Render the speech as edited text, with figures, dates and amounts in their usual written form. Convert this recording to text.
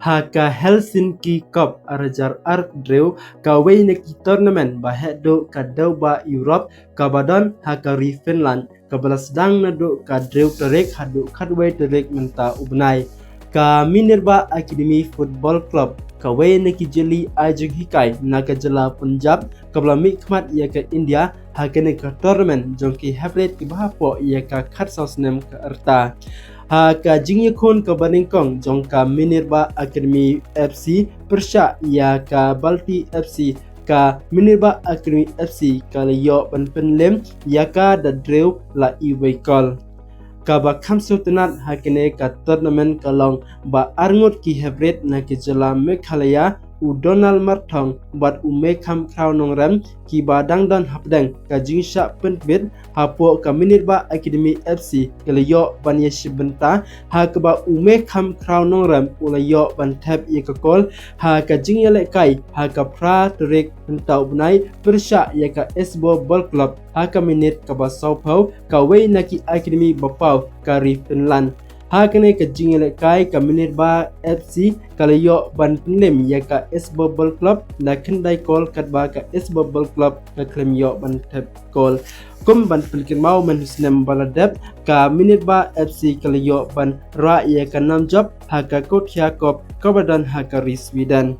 haka Helsinki Cup arajar ark drew kawai neki tournament bahado kadau ba Europe kabadon haka ri Finland kabalas dang nado ka drew terek hadu kadwai terek menta ubnai ka Minerva Academy Football Club kawai neki jeli ajung hikai naga jela Punjab kabla mikmat ia ke India hakene ka tournament jongki haplet ki bahapo ia ka khatsosnem ka arta haka jingyakon ka baningkong jongka Minerva Academy FC persya ia ka Balti FC ka Minerva Academy FC kalayo penlem ia ka da drew la iwaikol kaba kamso tenat hakene ka tournament kalong ba arngot ki hebret na ki jela Meghalaya u Donald Marthong bat ume kam kraunong ram ki badang dan hapdang ka jingsha penbit hapo ka Minerva Academy FC kalayo ban yeshibenta ha ka ba ume kam kraunong ram ulayo ban tab yakakol ha ka jingyale kai ha ka pra trek pentau benai persya ya ka Esbo Ball Club ha ka minit ka ba Saupau ka wei naki Academy bapau ka ri Finland hakane ka jingyale kai ka Minerva FC kalayo ban penlem ya ka Esbo Ball Club la kendai kol katba ka Esbo Ball Club ka klemyo ban tab kol kum ban pelkin mau menhusnem baladep ka Minerva FC kalayo ban ra ya ka namjob haka Kot Jakob kabadan haka ri Sweden